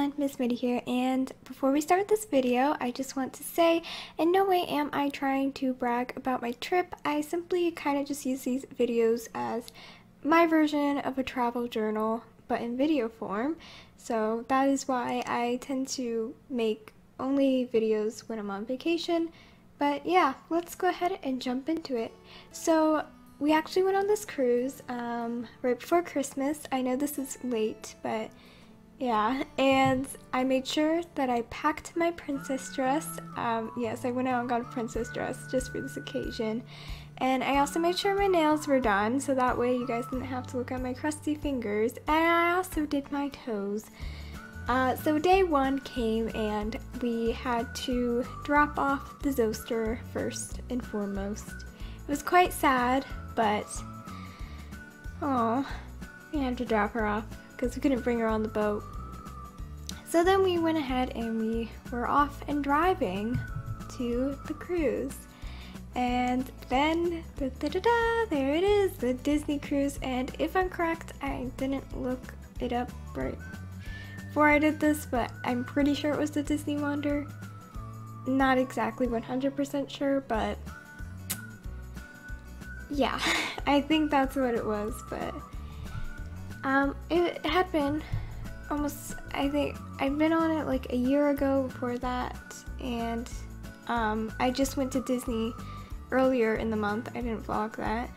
everyone, Miss Mitty here, and before we start this video, I just want to say, in no way am I trying to brag about my trip. I simply kind of just use these videos as my version of a travel journal, but in video form. So that is why I tend to make only videos when I'm on vacation. But yeah, let's go ahead and jump into it. So we actually went on this cruise right before Christmas. I know this is late, but yeah, and I made sure that I packed my princess dress. Yes, I went out and got a princess dress just for this occasion. And I also made sure my nails were done, so that way you guys didn't have to look at my crusty fingers. And I also did my toes. So day one came and we had to drop off the Zoster first and foremost. It was quite sad, but oh, we had to drop her off because we couldn't bring her on the boat. So then we went ahead and we were off and driving to the cruise. And then, there it is, the Disney cruise. And if I'm correct, I didn't look it up right before I did this, but I'm pretty sure it was the Disney Wonder. Not exactly 100% sure, but yeah, I think that's what it was. But it had been almost, I think I'd been on it like a year ago before that, and I just went to Disney earlier in the month. I didn't vlog that,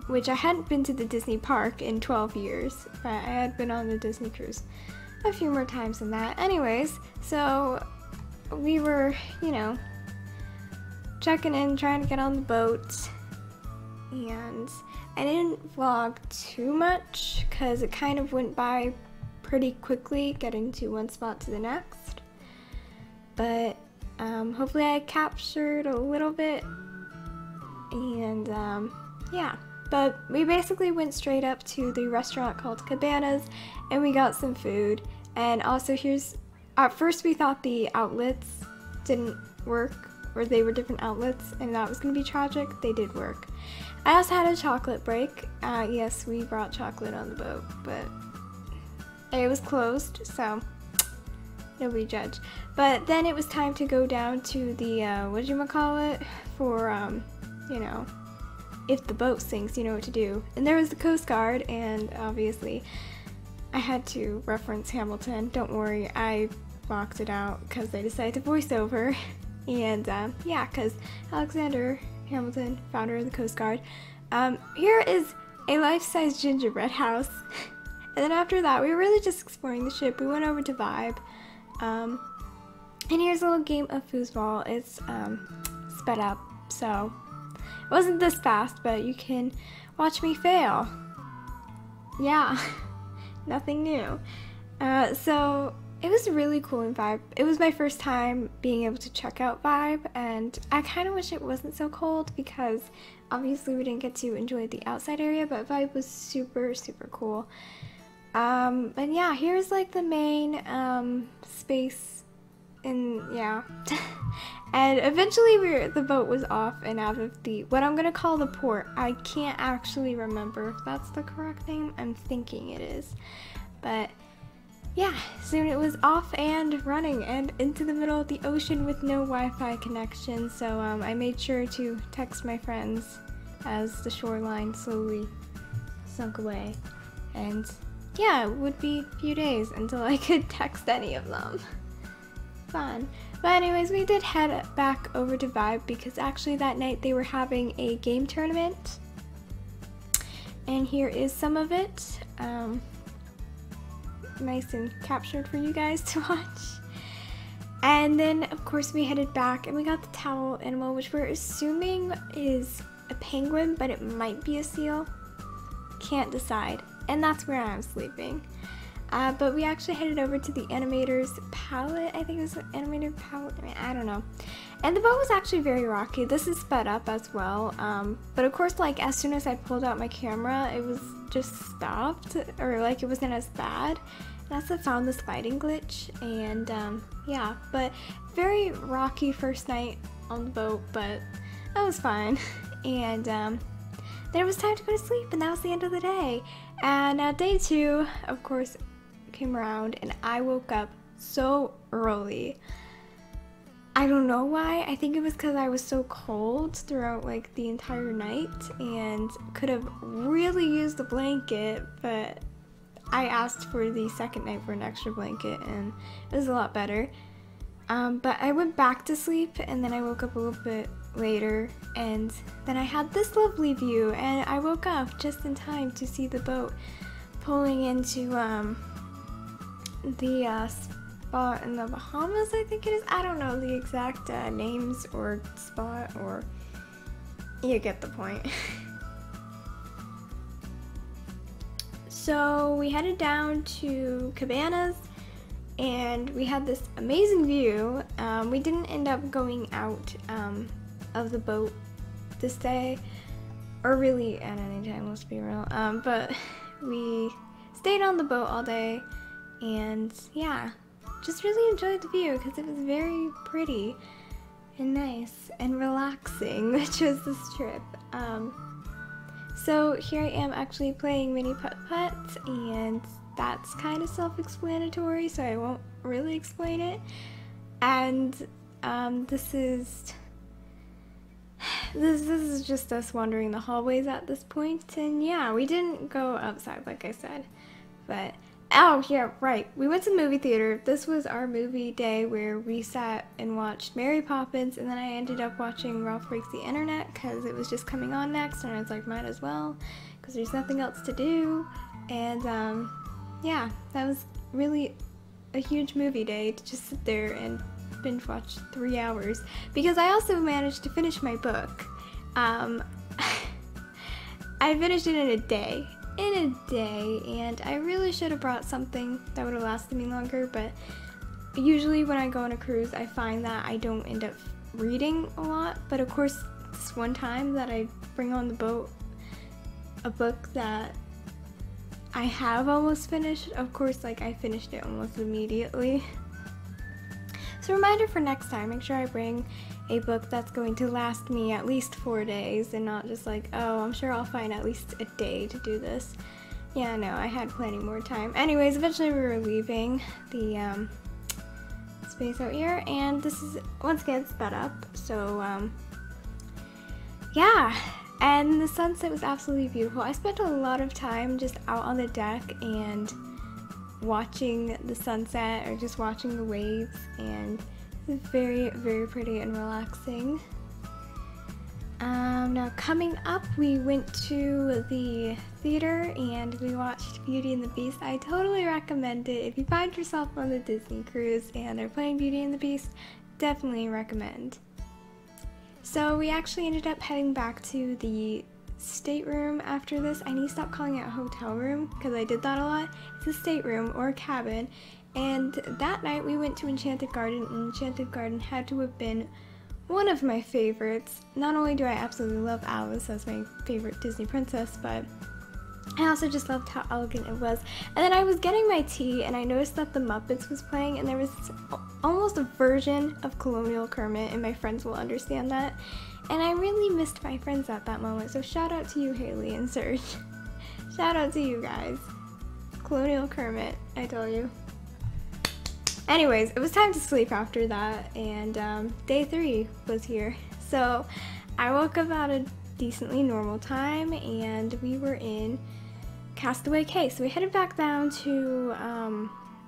which I hadn't been to the Disney park in 12 years, but I had been on the Disney cruise a few more times than that. Anyways, so we were, you know, checking in, trying to get on the boat, and I didn't vlog too much because it kind of went by pretty quickly getting to one spot to the next, but hopefully I captured a little bit. And yeah, but we basically went straight up to the restaurant called Cabanas and we got some food. And also at first we thought the outlets didn't work, or they were different outlets, and that was gonna be tragic. They did work. I also had a chocolate break. Yes, we brought chocolate on the boat, but it was closed, so nobody judge. But then it was time to go down to the, whatchamacallit, for, you know, if the boat sinks, you know what to do. And there was the Coast Guard, and obviously I had to reference Hamilton. Don't worry, I blocked it out because I decided to voice over. And yeah, because Alexander Hamilton, founder of the Coast Guard. Here is a life-size gingerbread house. And then after that, we were really just exploring the ship. We went over to Vibe. And here's a little game of foosball. It's sped up, so it wasn't this fast, but you can watch me fail. Yeah, nothing new. So it was really cool in Vibe. It was my first time being able to check out Vibe, and I kind of wish it wasn't so cold because obviously we didn't get to enjoy the outside area, but Vibe was super, super cool. And yeah, here's like the main space, and yeah. And eventually the boat was off and out of the, what I'm gonna call the port. I can't actually remember if that's the correct name. I'm thinking it is, but yeah, soon it was off and running and into the middle of the ocean with no Wi-Fi connection. So I made sure to text my friends as the shoreline slowly sunk away. And yeah, it would be a few days until I could text any of them. Fun. But anyways, we did head back over to Vibe because actually that night they were having a game tournament. And here is some of it. Nice and captured for you guys to watch. And then of course we headed back and we got the towel animal, which we're assuming is a penguin, but it might be a seal. Can't decide. And that's where I'm sleeping. But we actually headed over to the animator's palette. I think it was an animator palette. I don't know. And the boat was actually very rocky. This is sped up as well. But of course, like as soon as I pulled out my camera, it was just stopped, or like it wasn't as bad. And that's what I found this fighting glitch. And yeah, but very rocky first night on the boat, but that was fine. And then it was time to go to sleep, and that was the end of the day. And day two, of course, came around and I woke up so early. I don't know why. I think it was because I was so cold throughout like the entire night and could have really used the blanket, but I asked for the second night for an extra blanket and it was a lot better. But I went back to sleep and then I woke up a little bit later and then I had this lovely view and I woke up just in time to see the boat pulling into the spot in the Bahamas, I think it is. I don't know the exact names or spot, or you get the point. So we headed down to Cabanas and we had this amazing view. We didn't end up going out of the boat this day, or really at any time, let's be real, but we stayed on the boat all day and yeah, just really enjoyed the view because it was very pretty and nice and relaxing, which was this trip. So here I am actually playing Mini Putt-Putt, and that's kind of self-explanatory, so I won't really explain it. And this is just us wandering the hallways at this point, and yeah, we didn't go outside like I said, but oh yeah, right, we went to the movie theater. This was our movie day where we sat and watched Mary Poppins, and then I ended up watching Ralph Breaks the Internet because it was just coming on next, and I was like, might as well, because there's nothing else to do. And yeah, that was really a huge movie day to just sit there and binge watch 3 hours, because I also managed to finish my book. I finished it in a day, and I really should have brought something that would have lasted me longer, but usually when I go on a cruise I find that I don't end up reading a lot. But of course, this one time that I bring on the boat a book that I have almost finished, of course, like I finished it almost immediately. So reminder for next time, make sure I bring a book that's going to last me at least 4 days and not just like, oh, I'm sure I'll find at least a day to do this. Yeah, no, I had plenty more time. Anyways, eventually we were leaving the space out here, and this is once again sped up. So yeah, and the sunset was absolutely beautiful. I spent a lot of time just out on the deck and watching the sunset or just watching the waves, and it's very, very pretty and relaxing. Now coming up, we went to the theater and we watched Beauty and the Beast. I totally recommend it. If you find yourself on the Disney cruise and they're playing Beauty and the Beast, definitely recommend. So we actually ended up heading back to the stateroom after this. I need to stop calling it a hotel room because I did that a lot. It's a stateroom or a cabin. And that night we went to Enchanted Garden, and Enchanted Garden had to have been one of my favorites. Not only do I absolutely love Alice as my favorite Disney princess, but I also just loved how elegant it was. And then I was getting my tea and I noticed that the Muppets was playing, and there was almost a version of Colonial Kermit, and my friends will understand that. And I really missed my friends at that moment, so shout out to you, Haley and Serge. Shout out to you guys. Colonial Kermit, I tell you. Anyways, it was time to sleep after that, and day 3 was here. So I woke up at a decently normal time, and we were in Castaway Cay. So we headed back down to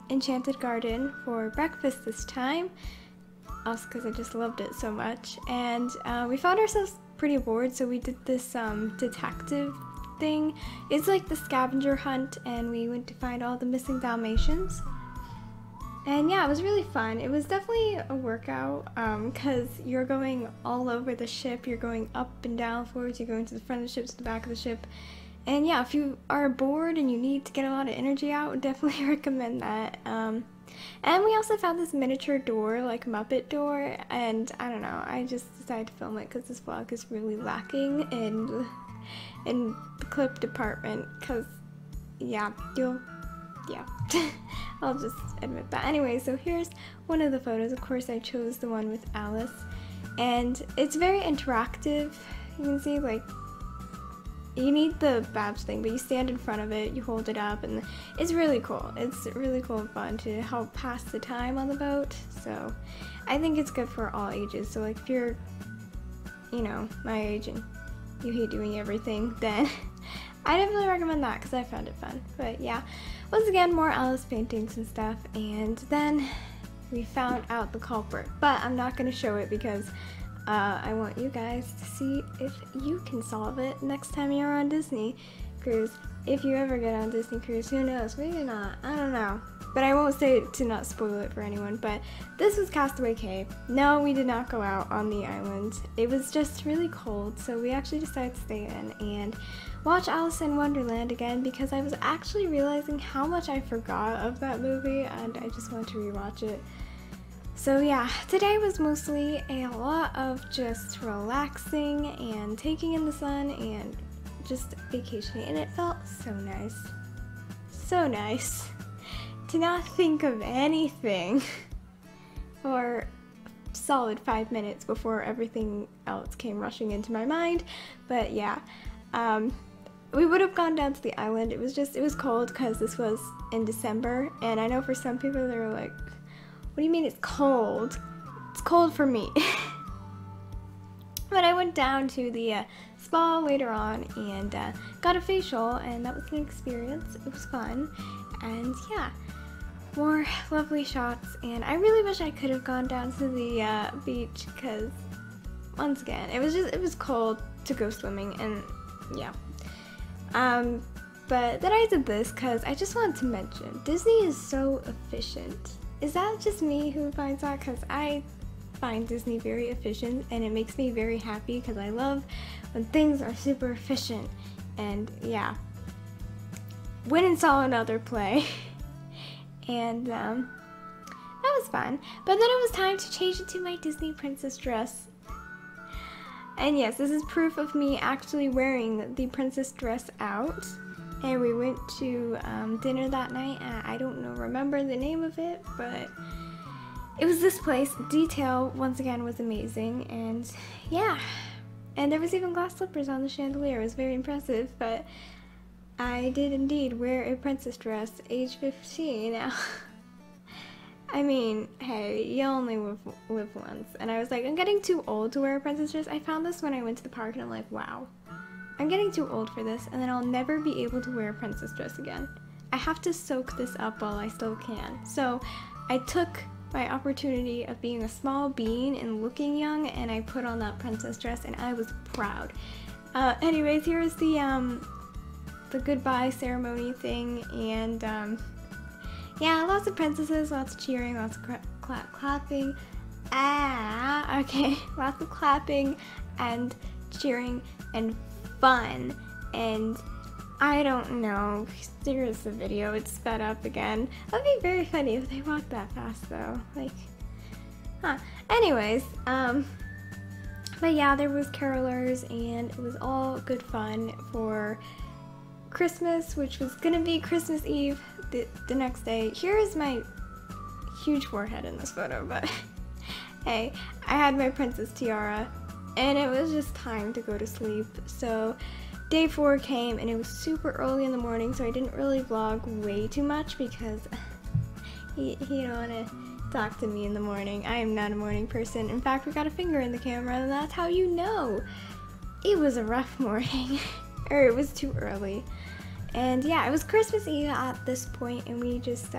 Enchanted Garden for breakfast this time, also because I just loved it so much. And we found ourselves pretty bored, so we did this detective thing. It's like the scavenger hunt, and we went to find all the missing Dalmatians. And yeah, it was really fun. It was definitely a workout because you're going all over the ship. You're going up and down floors. You're going to the front of the ship, to the back of the ship. And yeah, if you are bored and you need to get a lot of energy out, I would definitely recommend that. And we also found this miniature door, like Muppet door, and I don't know, I just decided to film it because this vlog is really lacking in the clip department, because yeah, I'll just admit that. Anyway, so here's one of the photos. Of course, I chose the one with Alice, and it's very interactive. You can see, like, you need the Babs thing, but you stand in front of it, you hold it up, and it's really cool. It's really cool and fun to help pass the time on the boat. So I think it's good for all ages. So like if you're, you know, my age and you hate doing everything, then I definitely recommend that because I found it fun. But yeah, once again, more Alice paintings and stuff, and then we found out the culprit, but I'm not going to show it because I want you guys to see if you can solve it next time you're on Disney Cruise. If you ever get on Disney Cruise, who knows, maybe not, I don't know. But I won't say it to not spoil it for anyone, but this was Castaway Cay. No, we did not go out on the island. It was just really cold, so we actually decided to stay in and watch Alice in Wonderland again because I was actually realizing how much I forgot of that movie and I just wanted to rewatch it. So yeah, today was mostly a lot of just relaxing and taking in the sun and just vacationing, and it felt so nice. So nice to not think of anything for a solid 5 minutes before everything else came rushing into my mind. But yeah, we would have gone down to the island. It was cold because this was in December, and I know for some people they were like, what do you mean it's cold? It's cold for me. But I went down to the spa later on and got a facial, and that was an experience. It was fun, and yeah, more lovely shots. And I really wish I could have gone down to the beach because once again, it was cold to go swimming, and yeah. But then I did this because I just wanted to mention Disney is so efficient. Is that just me who finds that? Because I find Disney very efficient, and it makes me very happy because I love when things are super efficient. And yeah, went and saw another play, and that was fun. But then it was time to change into my Disney princess dress. And yes, this is proof of me actually wearing the princess dress out. And we went to dinner that night. I don't remember the name of it, but it was this place. Detail, once again, was amazing. And yeah, and there was even glass slippers on the chandelier. It was very impressive, but I did indeed wear a princess dress, age 15. Now, I mean, hey, you only live once. And I was like, I'm getting too old to wear a princess dress. I found this when I went to the park, and I'm like, wow. I'm getting too old for this, and then I'll never be able to wear a princess dress again. I have to soak this up while I still can. So I took my opportunity of being a small bean and looking young, and I put on that princess dress, and I was proud. Anyways, here is the goodbye ceremony thing, and yeah, lots of princesses, lots of cheering, lots of clapping. Okay, lots of clapping and cheering and fun, and I don't know, here's the video, it's sped up again. That'd be very funny if they walked that fast though, like, huh. Anyways, but yeah, there was carolers, and it was all good fun for Christmas, which was gonna be Christmas Eve, the next day. Here is my huge forehead in this photo, but hey, I had my princess tiara, and it was just time to go to sleep. So day 4 came, and it was super early in the morning, so I didn't really vlog way too much because you don't want to talk to me in the morning. I am not a morning person. In fact, we got a finger in the camera, and that's how you know it was a rough morning, or it was too early. And yeah, it was Christmas Eve at this point, and we just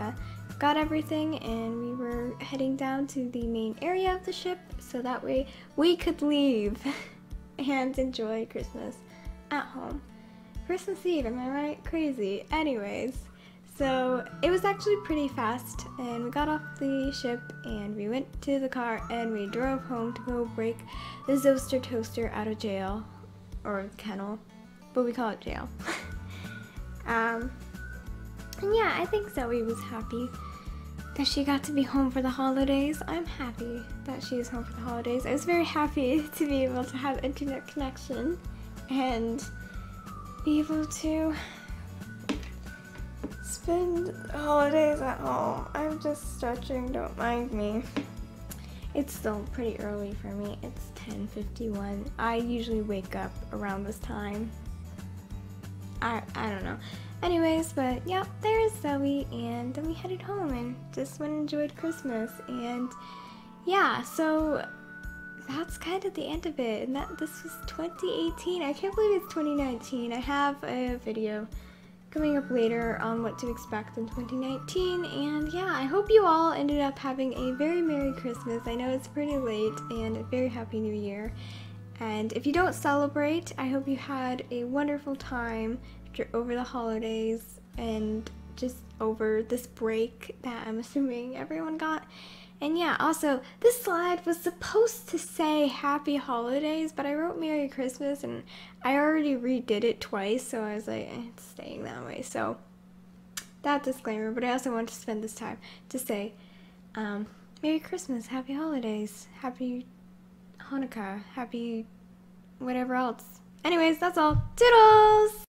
got everything, and we were heading down to the main area of the ship so that way we could leave and enjoy Christmas at home. Christmas Eve, am I right? Crazy. Anyways, so it was actually pretty fast, and we got off the ship and we went to the car and we drove home to go break the Zoaster Toaster out of jail, or kennel, but we call it jail. And yeah, I think Zoe was happy that she got to be home for the holidays. I'm happy that she is home for the holidays. I was very happy to be able to have internet connection and be able to spend holidays at home. I'm just stretching, don't mind me. It's still pretty early for me. It's 10:51. I usually wake up around this time. I don't know. Anyways, but yeah, there's Zoe, and then we headed home and just went and enjoyed Christmas. And yeah, so that's kind of the end of it. And this was 2018. I can't believe it's 2019. I have a video coming up later on what to expect in 2019. And yeah, I hope you all ended up having a very Merry Christmas. I know it's pretty late, and a very Happy New Year. And if you don't celebrate, I hope you had a wonderful time over the holidays and just over this break that I'm assuming everyone got. And yeah, also, this slide was supposed to say Happy Holidays, but I wrote Merry Christmas, and I already redid it twice, so I was like, it's staying that way. So, that disclaimer, but I also want to spend this time to say, Merry Christmas, Happy Holidays, Happy Hanukkah, Happy whatever else. Anyways, that's all. Toodles!